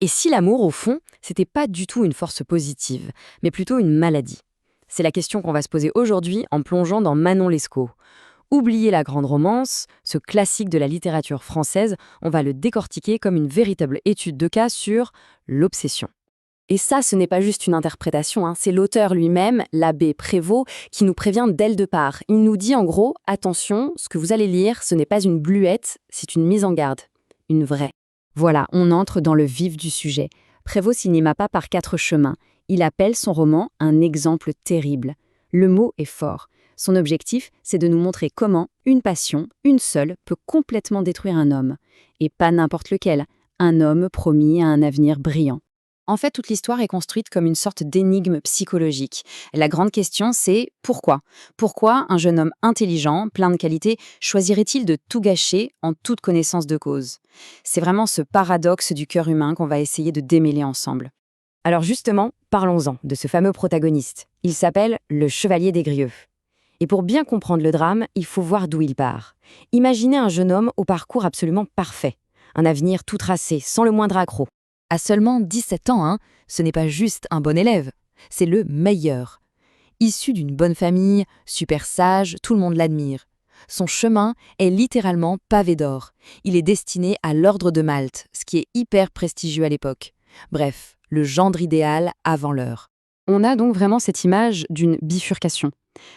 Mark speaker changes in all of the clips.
Speaker 1: Et si l'amour, au fond, c'était pas du tout une force positive, mais plutôt une maladie? C'est la question qu'on va se poser aujourd'hui en plongeant dans Manon Lescaut. Oubliez la grande romance, ce classique de la littérature française, on va le décortiquer comme une véritable étude de cas sur l'obsession. Et ça, ce n'est pas juste une interprétation, c'est l'auteur lui-même, l'abbé Prévost, qui nous prévient dès le départ. Il nous dit en gros, attention, ce que vous allez lire, ce n'est pas une bluette, c'est une mise en garde, une vraie. Voilà, on entre dans le vif du sujet. Prévost s'y n'ima pas par quatre chemins. Il appelle son roman un exemple terrible. Le mot est fort. Son objectif, c'est de nous montrer comment une passion, une seule, peut complètement détruire un homme. Et pas n'importe lequel, un homme promis à un avenir brillant. En fait, toute l'histoire est construite comme une sorte d'énigme psychologique. La grande question, c'est pourquoi? Pourquoi un jeune homme intelligent, plein de qualités, choisirait-il de tout gâcher en toute connaissance de cause? C'est vraiment ce paradoxe du cœur humain qu'on va essayer de démêler ensemble. Alors justement, parlons-en de ce fameux protagoniste. Il s'appelle le Chevalier des Grieux. Et pour bien comprendre le drame, il faut voir d'où il part. Imaginez un jeune homme au parcours absolument parfait, un avenir tout tracé, sans le moindre accroc.
Speaker 2: À seulement 17 ans, ce n'est pas juste un bon élève, c'est le meilleur. Issu d'une bonne famille, super sage, tout le monde l'admire. Son chemin est littéralement pavé d'or. Il est destiné à l'ordre de Malte, ce qui est hyper prestigieux à l'époque. Bref, le gendre idéal avant l'heure.
Speaker 1: On a donc vraiment cette image d'une bifurcation.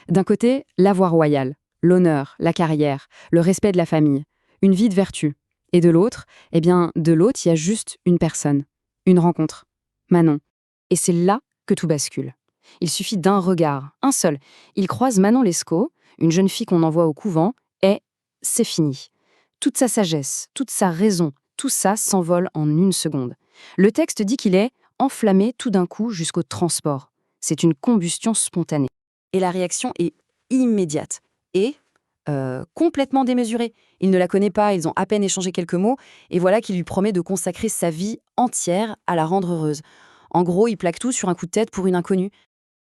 Speaker 1: D'un côté, la voie royale, l'honneur, la carrière, le respect de la famille, une vie de vertu. Et de l'autre, il y a juste une personne, une rencontre, Manon. Et c'est là que tout bascule. Il suffit d'un regard, un seul. Il croise Manon Lescaut, une jeune fille qu'on envoie au couvent, et c'est fini. Toute sa sagesse, toute sa raison, tout ça s'envole en une seconde. Le texte dit qu'il est enflammé tout d'un coup jusqu'au transport. C'est une combustion spontanée. Et la réaction est immédiate. Et complètement démesurée. Il ne la connaît pas, ils ont à peine échangé quelques mots, et voilà qu'il lui promet de consacrer sa vie entière à la rendre heureuse. En gros, il plaque tout sur un coup de tête pour une inconnue.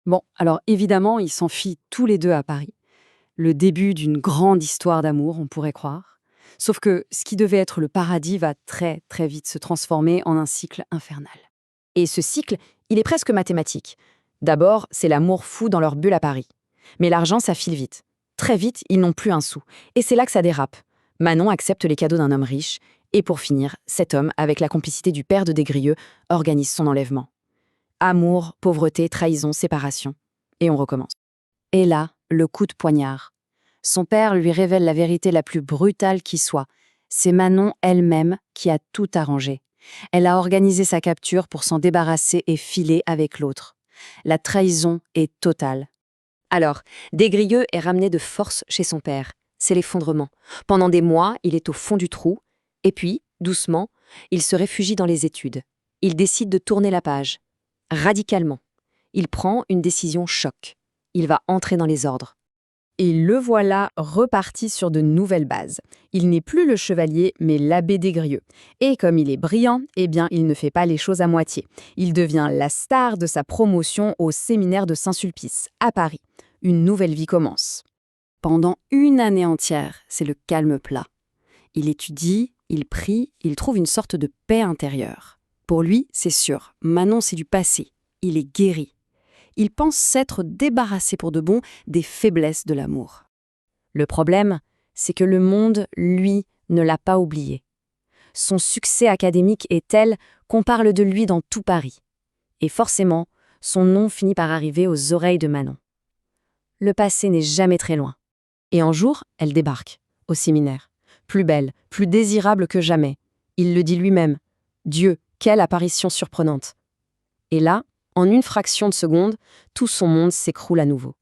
Speaker 1: Bon, alors évidemment, ils s'enfuient tous les deux à Paris. Le début d'une grande histoire d'amour, on pourrait croire. Sauf que ce qui devait être le paradis va très très vite se transformer en un cycle infernal. Et ce cycle, il est presque mathématique. D'abord, c'est l'amour fou dans leur bulle à Paris. Mais l'argent, ça file vite. Très vite, ils n'ont plus un sou. Et c'est là que ça dérape. Manon accepte les cadeaux d'un homme riche. Et pour finir, cet homme, avec la complicité du père de Desgrieux, organise son enlèvement. Amour, pauvreté, trahison, séparation. Et on recommence. Et là, le coup de poignard. Son père lui révèle la vérité la plus brutale qui soit. C'est Manon elle-même qui a tout arrangé. Elle a organisé sa capture pour s'en débarrasser et filer avec l'autre. La trahison est totale. Alors, Desgrieux est ramené de force chez son père. C'est l'effondrement. Pendant des mois, il est au fond du trou. Et puis, doucement, il se réfugie dans les études. Il décide de tourner la page. Radicalement. Il prend une décision choc. Il va entrer dans les ordres. Et le voilà reparti sur de nouvelles bases. Il n'est plus le chevalier, mais l'abbé Desgrieux. Et comme il est brillant, il ne fait pas les choses à moitié. Il devient la star de sa promotion au séminaire de Saint-Sulpice, à Paris. Une nouvelle vie commence. Pendant une année entière, c'est le calme plat. Il étudie, il prie, il trouve une sorte de paix intérieure. Pour lui, c'est sûr, Manon, c'est du passé. Il est guéri. Il pense s'être débarrassé pour de bon des faiblesses de l'amour. Le problème, c'est que le monde, lui, ne l'a pas oublié. Son succès académique est tel qu'on parle de lui dans tout Paris. Et forcément, son nom finit par arriver aux oreilles de Manon. Le passé n'est jamais très loin. Et un jour, elle débarque, au séminaire. Plus belle, plus désirable que jamais. Il le dit lui-même. Dieu, quelle apparition surprenante. Et là, en une fraction de seconde, tout son monde s'écroule à nouveau.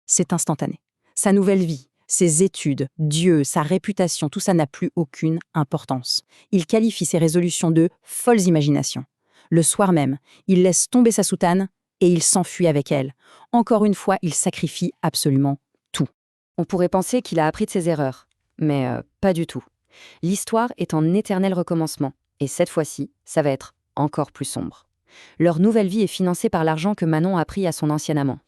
Speaker 1: C'est instantané. Sa nouvelle vie, ses études, Dieu, sa réputation, tout ça n'a plus aucune importance. Il qualifie ses résolutions de folles imaginations. Le soir même, il laisse tomber sa soutane et il s'enfuit avec elle. Encore une fois, il sacrifie absolument tout. On pourrait penser qu'il a appris de ses erreurs, mais pas du tout. L'histoire est en éternel recommencement, et cette fois-ci, ça va être encore plus sombre. Leur nouvelle vie est financée par l'argent que Manon a pris à son ancien amant.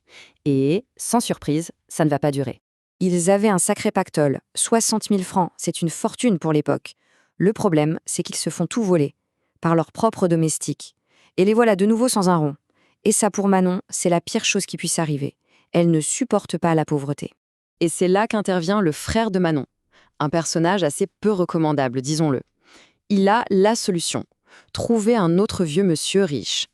Speaker 1: Et, sans surprise, ça ne va pas durer. Ils avaient un sacré pactole, 60 000 francs, c'est une fortune pour l'époque. Le problème, c'est qu'ils se font tout voler.
Speaker 2: par leurs propres domestiques. Et les voilà de nouveau sans un rond. Et ça, pour Manon, c'est la pire chose qui puisse arriver. Elle ne supporte pas la pauvreté.
Speaker 1: Et c'est là qu'intervient le frère de Manon, un personnage assez peu recommandable, disons-le. Il a la solution, trouver un autre vieux monsieur riche.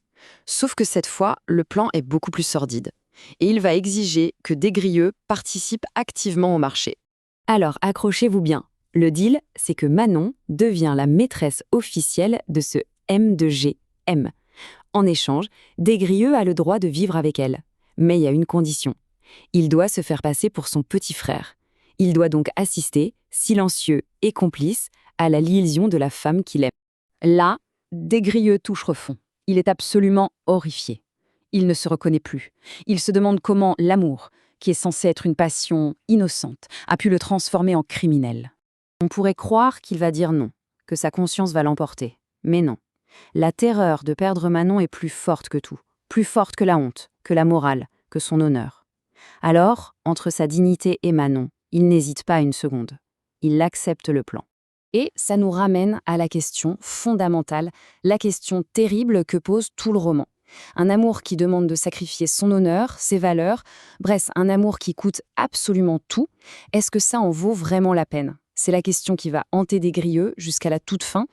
Speaker 1: Sauf que cette fois, le plan est beaucoup plus sordide. Et il va exiger que Desgrieux participe activement au marché.
Speaker 2: Alors, accrochez-vous bien. Le deal, c'est que Manon devient la maîtresse officielle de ce M2G. En échange, Desgrieux a le droit de vivre avec elle. Mais il y a une condition. Il doit se faire passer pour son petit frère. Il doit donc assister, silencieux et complice, à la liaison de la femme qu'il aime.
Speaker 1: Là, Desgrieux touche refond. Il est absolument horrifié. Il ne se reconnaît plus. Il se demande comment l'amour, qui est censé être une passion innocente, a pu le transformer en criminel. On pourrait croire qu'il va dire non, que sa conscience va l'emporter. Mais non. La terreur de perdre Manon est plus forte que tout, plus forte que la honte, que la morale, que son honneur. Alors, entre sa dignité et Manon, il n'hésite pas une seconde. Il accepte le plan. Et ça nous ramène à la question fondamentale, la question terrible que pose tout le roman. Un amour qui demande de sacrifier son honneur, ses valeurs, bref, un amour qui coûte absolument tout. Est-ce que ça en vaut vraiment la peine ? C'est la question qui va hanter Desgrieux jusqu'à la toute fin,